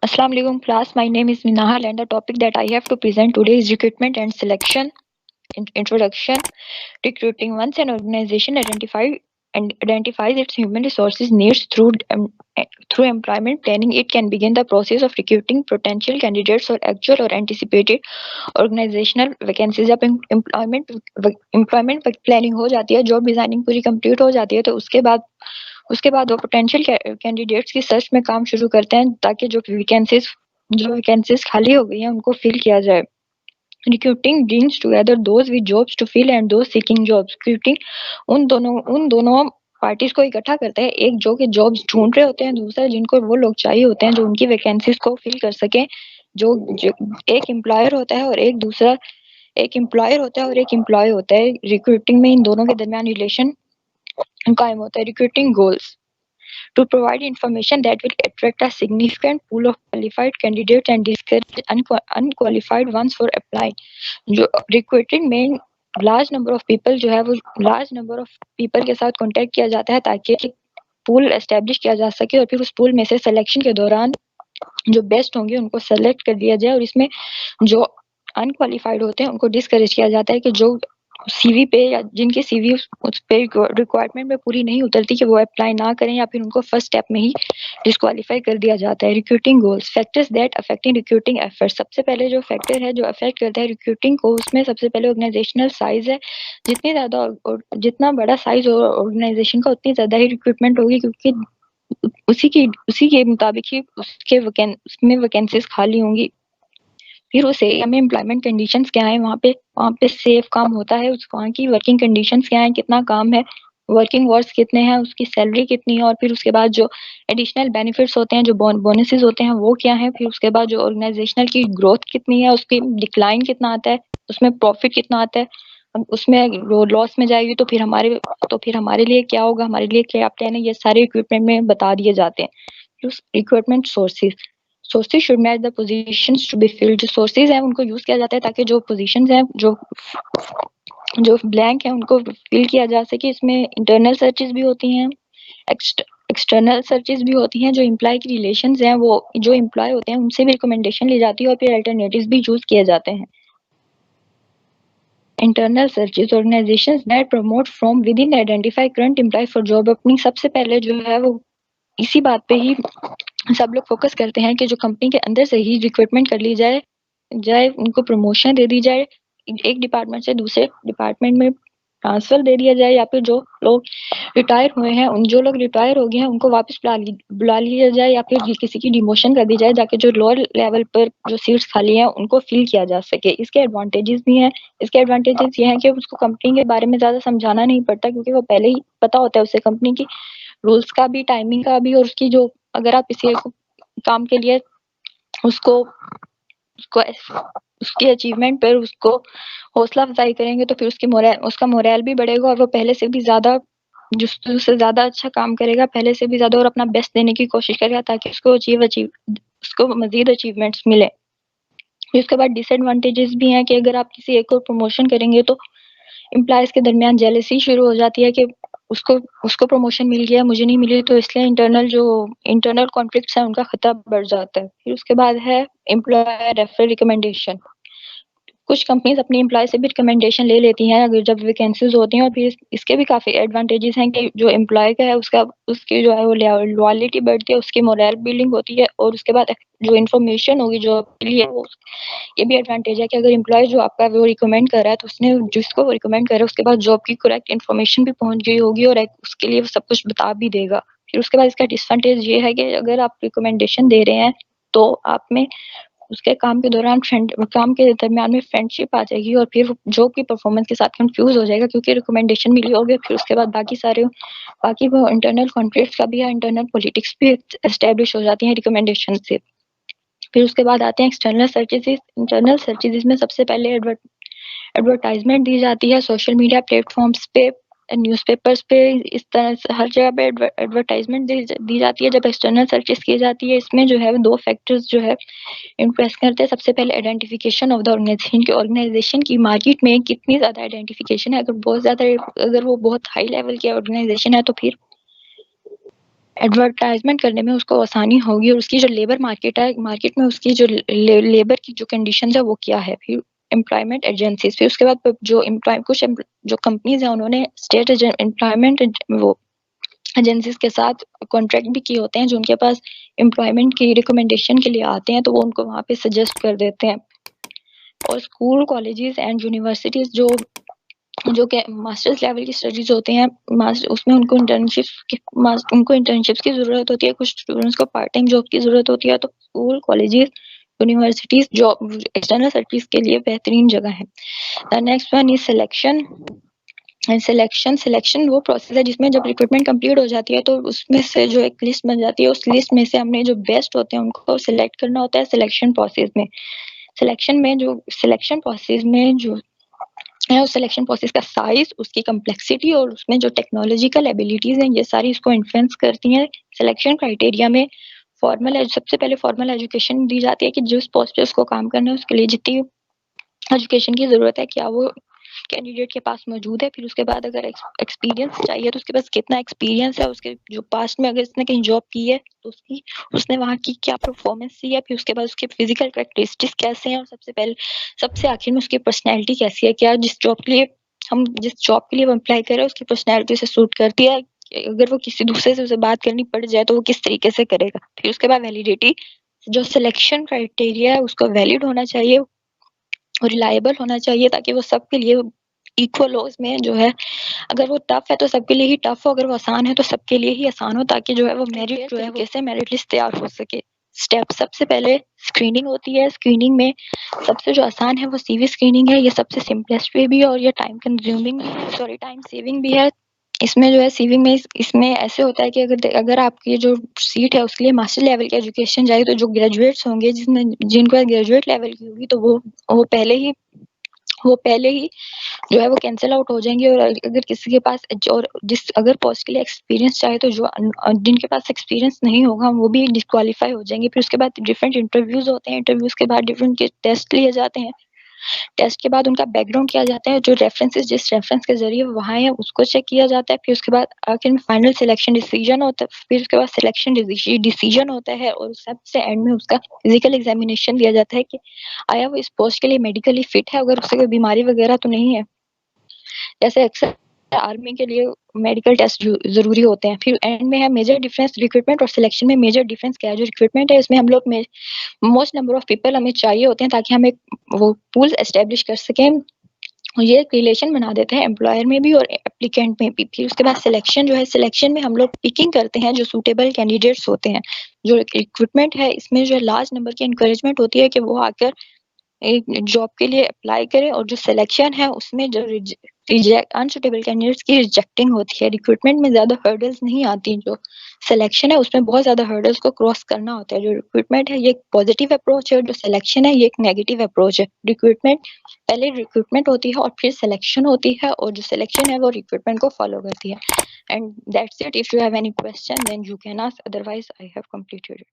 Assalamu alaikum class. My name is Minahal and the topic that I have to present today is recruitment and selection. Introduction. Recruiting. Once an organization identifies its human resources needs through employment planning, it can begin the process of recruiting potential candidates or actual or anticipated organizational vacancies. जब employment planning हो जाती है, job designing पूरी complete हो जाती है, तो उसके बाद वो पोटेंशियल कैंडिडेट्स की सर्च में काम शुरू करते हैं ताकि जो वैकेंसीज खाली हो गई हैं उनको फिल किया जाए। Recruiting brings together those with jobs to fill and those seeking jobs. Recruiting उन दोनों पार्टीज को इकट्ठा करते हैं, एक जो कि जॉब्स ढूंढ रहे होते हैं, दूसरा जिनको वो लोग चाहिए होते हैं जो उनकी वैकेंसीज को फिल कर सके। जो एक एम्प्लॉयर होता है और एक एम्प्लॉयर होता है और एक एम्प्लॉय होता है। रिक्रूटिंग में इन दोनों के दरमियान रिलेशन कायम होता है। Recruiting goals to provide information that will attract a significant pool of qualified candidates and discourage unqualified ones for applying। जो रिक्रूटिंग में लार्ज नंबर ऑफ पीपल जो है वो लार्ज नंबर ऑफ पीपल के साथ कांटेक्ट किया जाता है ताकि पूल एस्टेब्लिश किया जा सके और फिर उस पूल में से सिलेक्शन के दौरान जो बेस्ट होंगे उनको सेलेक्ट कर दिया जाए। और इसमें जो अनक्वालिफाइड होते हैं उनको डिस्करेज किया जाता है कि जो सीवी पे या जिनकी सीवी उस पे रिक्वायरमेंट में पूरी नहीं उतरती कि वो अप्लाई ना करें या फिर उनको फर्स्ट स्टेप में ही डिस्क्वालीफाई कर दिया जाता है। Recruiting goals. Factors that affecting recruiting efforts. सबसे पहले जो फैक्टर है जो अफेक्ट करता है रिक्रूटिंग को, उसमें सबसे पहले ऑर्गेनाइजेशनल साइज है। जितना बड़ा साइज हो ऑर्गेनाइजेशन का उतनी ज्यादा ही रिक्रूटमेंट होगी, क्योंकि उसी के मुताबिक ही उसमें वैकेंसीज खाली होंगी। फिर उस एरिया में एम्प्लॉयमेंट कंडीशंस क्या है, वहाँ पे सेफ काम होता है, वहाँ की वर्किंग कंडीशंस क्या है, कितना काम है, वर्किंग आवर्स कितने हैं, उसकी सैलरी कितनी है, और फिर उसके बाद जो एडिशनल बेनिफिट्स होते हैं, जो बोनसेस होते हैं वो क्या है। फिर उसके बाद जो ऑर्गेनाइजेशनल की ग्रोथ कितनी है, उसकी डिक्लाइन कितना आता है, उसमें प्रॉफिट कितना आता है, उसमें लॉस में जाएगी तो फिर हमारे लिए क्या होगा, हमारे लिए क्या प्लान है, ये सारे रिक्रूटमेंट में बता दिए जाते हैं। Recruitment sources should match the positions to be filled. जो सोर्सेज हैं उनको यूज किया जाता है ताकि जो पोजीशंस हैं जो ब्लैंक है उनको फिल किया जा सके। इसमें इंटरनल सर्चेज भी होती हैं, एक्सटर्नल सर्चेज भी होती हैं। जो एम्प्लॉय की रिलेशंस हैं वो जो एम्प्लॉय होते हैं उनसे भी रिकमेंडेशन ली जाती है और फिर अल्टरनेटिव्स भी यूज किए जाते हैं। Internal searches. Organisations that promote from within identify current employ for job opening. सबसे पहले जो है वो इसी बात पे ही सब लोग फोकस करते हैं कि जो कंपनी के अंदर से ही रिक्रूटमेंट कर ली जाए उनको प्रमोशन दे दी जाए, एक डिपार्टमेंट से दूसरे डिपार्टमेंट में ट्रांसफर दे दिया जाए, या फिर जो लोग रिटायर हुए हैं जो लोग रिटायर हो गए हैं उनको वापस बुला लिया जाए, या फिर किसी की डिमोशन कर दी जाए ताकि जो लोअर लेवल पर जो सीट्स खाली हैं उनको फिल किया जा सके। इसके एडवांटेजेस भी हैं। इसके एडवांटेजेस ये हैं कि उसको कंपनी के बारे में ज्यादा समझाना नहीं पड़ता, क्योंकि वो पहले ही पता होता है उसे कंपनी की रूल्स का भी, टाइमिंग का भी, और उसकी जो अगर आप किसी काम के लिए उसको उसको उसकी अचीवमेंट पर उसको हौसला अफजाई करेंगे तो फिर उसका मोरल भी बढ़ेगा और वो पहले से भी ज्यादा उससे ज्यादा अच्छा काम करेगा, पहले से भी ज्यादा, और अपना बेस्ट देने की कोशिश करेगा ताकि उसको मजीद अचीवमेंट्स मिले। फिर उसके बाद डिसएडवांटेजेस भी हैं कि अगर आप किसी एक और प्रमोशन करेंगे तो एम्प्लॉयज के दरमियान जेलसी शुरू हो जाती है कि उसको प्रमोशन मिल गया, मुझे नहीं मिली, तो इसलिए इंटरनल कॉन्फ्लिक्ट्स हैं उनका खतरा बढ़ जाता है। फिर उसके बाद है एम्प्लॉयर रेफरल रिकमेंडेशन। कुछ कंपनीज अपनी एम्प्लॉय से भी रिकमेंडेशन ले लेती हैं अगर जब वैकेंसीज होती हैं, और फिर इसके भी काफी एडवांटेजेस हैं कि जो एम्प्लॉय का है उसकी जो है वो लॉयल्टी बढ़ती है, उसकी मोरल बिल्डिंग होती है, और उसके बाद जो इन्फॉर्मेशन होगी जो आपके लिए ये भी एडवांटेज है कि अगर एम्प्लॉय जो आपका वो रिकमेंड कर रहा है तो उसने जिसको वो रिकमेंड कर रहा है उसके बाद जॉब की करेक्ट इन्फॉर्मेशन भी पहुंच गई होगी और उसके लिए वो सब कुछ बता भी देगा। फिर उसके बाद इसका डिसएडवांटेज ये है कि अगर आप रिकमेंडेशन दे रहे हैं तो आप में उसके काम के दौरान काम के दरमियान में फ्रेंडशिप आ जाएगी और फिर जॉब की परफॉर्मेंस के साथ कंफ्यूज हो जाएगा, क्योंकि रिकमेंडेशन मिली होगी। फिर उसके बाद बाकी वो इंटरनल कॉन्फ्लिक्ट्स का भी या इंटरनल पॉलिटिक्स भी एस्टेब्लिश हो जाती हैं रिकमेंडेशन से। फिर उसके बाद आते हैं एक्सटर्नल सर्चेज। इंटरनल सर्चेज में सबसे पहले एडवर्टाइजमेंट दी जाती है सोशल मीडिया प्लेटफॉर्म्स पे, न्यूज़पेपर्स पे, इस तरह से हर जगह पे एडवर्टाइजमेंट दी जाती है। जब एक्सटर्नल सर्चेस की जाती है इसमें जो है दो फैक्टर्स जो है इम्प्रेस करते हैं। सबसे पहले आइडेंटिफिकेशन ऑफ द ऑर्गेनाइजेशन की मार्केट में कितनी ज्यादा आइडेंटिफिकेशन है। अगर वो बहुत हाई लेवल की ऑर्गेनाइजेशन है तो फिर एडवर्टाइजमेंट करने में उसको आसानी होगी और उसकी जो लेबर मार्केट है, मार्केट में उसकी जो लेबर की जो कंडीशन है वो क्या है। फिर एम्प्लॉयमेंट एजेंसीज, फिर उसके बाद जो जो कंपनीज है उन्होंने स्टेट एम्प्लॉयमेंट वो एजेंसीज के साथ कॉन्ट्रैक्ट भी किए होते हैं, जो उनके पास एम्प्लॉयमेंट की रिकमेंडेशन के लिए आते हैं तो वो उनको वहाँ पे सजेस्ट कर देते हैं। और स्कूल, कॉलेजेस एंड यूनिवर्सिटीज जो कि मास्टर्स लेवल की स्टडीज होते हैं, उसमें उनको इंटर्नशिप्स की जरूरत होती है, कुछ स्टूडेंट्स को पार्ट टाइम जॉब की जरूरत होती है। तो school, colleges, universities job external service के लिए बेहतरीन जगह है। The next one is selection. Selection वो प्रोसेस है जिसमें जब रिक्रूटमेंट कंप्लीट हो जाती है तो उसमें से जो एक लिस्ट बन जाती है, उस लिस्ट में से हमने जो बेस्ट होते हैं उनको सिलेक्ट करना होता है सिलेक्शन प्रोसेस में। सिलेक्शन प्रोसेस में जो है उस सिलेक्शन प्रोसेस का साइज, उसकी कम्प्लेक्सिटी और उसमें जो टेक्नोलॉजिकल एबिलिटीज हैं, ये सारी इसको इन्फ्लुएंस करती हैं। सिलेक्शन क्राइटेरिया में सबसे पहले फॉर्मल एजुकेशन दी जाती है कि जिस पोस्ट पे उसको काम करना है उसके लिए जितनी एजुकेशन की जरूरत है क्या वो कैंडिडेट के पास मौजूद है। फिर उसके बाद अगर एक्सपीरियंस चाहिए तो उसके पास कितना एक्सपीरियंस है, उसके जो पास्ट में अगर उसने कहीं जॉब की है तो उसने वहाँ की क्या परफॉर्मेंस दी है। फिर उसके बाद उसके फिजिकल कैरेक्टरिस्टिक्स कैसे हैं और सबसे आखिर में उसकी पर्सनैलिटी कैसी है, क्या जिस जॉब के लिए वो अप्लाई कर रहे हैं उसकी पर्सनैलिटी से सूट करती है। अगर वो किसी दूसरे से उसे बात करनी पड़ जाए तो वो किस तरीके से करेगा। फिर उसके बाद वैलिडिटी, जो सिलेक्शन क्राइटेरिया है उसको वैलिड होना चाहिए और रिलायबल होना चाहिए ताकि वो सबके लिए इक्वल हो। इसमें जो है अगर वो टफ है तो सबके लिए ही टफ हो, अगर वो आसान है तो सबके लिए ही आसान हो, ताकि जो है वो मेरिट जो है वो कैसे मेरिट लिस्ट तैयार हो सके। स्टेप सबसे पहले स्क्रीनिंग होती है। स्क्रीनिंग में सबसे जो आसान है वो सीवी स्क्रीनिंग है, ये सबसे सिंपलेस्ट वे भी है और ये टाइम सेविंग भी है। इसमें जो है सीवी में इसमें ऐसे होता है कि अगर आपकी जो सीट है उसके लिए मास्टर लेवल की एजुकेशन चाहिए तो जो ग्रेजुएट्स होंगे जिनको ग्रेजुएट लेवल की होगी तो वो पहले ही जो है वो कैंसिल आउट हो जाएंगे। और अगर किसी के पास अगर पोस्ट के लिए एक्सपीरियंस चाहे तो जिनके पास एक्सपीरियंस नहीं होगा वो भी डिस्क्वालीफाई हो जाएंगे। फिर उसके बाद डिफरेंट इंटरव्यूज होते हैं, इंटरव्यूज के बाद डिफरेंट टेस्ट लिए जाते हैं, टेस्ट के बाद उनका बैकग्राउंड किया जाता है, जो रेफरेंसेस जिस रेफरेंस के जरिए वहाँ है उसको चेक किया जाता है। फिर उसके बाद आखिर में फाइनल सिलेक्शन डिसीजन होता है। फिर उसके बाद सिलेक्शन डिसीजन होता है और सबसे एंड में उसका फिजिकल एग्जामिनेशन दिया जाता है कि आया वो इस पोस्ट के लिए मेडिकली फिट है, अगर उससे कोई बीमारी वगैरह तो नहीं है। जैसे अक्सर आर्मी के लिए मेडिकल टेस्ट जरूरी होते हैं। फिर एंड में है मेजर डिफरेंस रिक्रूटमेंट और सिलेक्शन में। मेजर डिफरेंस क्या है, जो रिक्रूटमेंट है इसमें हम लोग में मोस्ट नंबर ऑफ पीपल हमें चाहिए होते हैं ताकि हम एक वो पूल एस्टेब्लिश कर सकें। ये एक रिलेशन बना देते हैं एम्प्लॉयर में भी और एप्लीकेंट में भी। फिर उसके बाद सिलेक्शन जो है, सिलेक्शन में हम लोग पिकिंग करते हैं जो सूटेबल कैंडिडेट्स होते हैं। जो रिक्रूटमेंट है इसमें जो लार्ज नंबर की इंकरेजमेंट होती है कि वो आकर एक जॉब के लिए अप्लाई करें। और जो सिलेक्शन है उसमें जो रिजेक्ट अनसुटेबल कैंडिडेट्स की रिजेक्टिंग होती है। रिक्रूटमेंट में ज्यादा हर्डल्स नहीं आती, जो सिलेक्शन है उसमें बहुत ज्यादा हर्डल्स को क्रॉस करना होता है। जो रिक्रूटमेंट है ये एक पॉजिटिव अप्रोच है और जो सिलेक्शन है ये एक नेगेटिव अप्रोच है। पहले रिक्रूटमेंट होती है और फिर सिलेक्शन होती है और जो सिलेक्शन है वो रिक्रूटमेंट को फॉलो करती है। And that's it. If you have any question then you can ask, otherwise I have completed.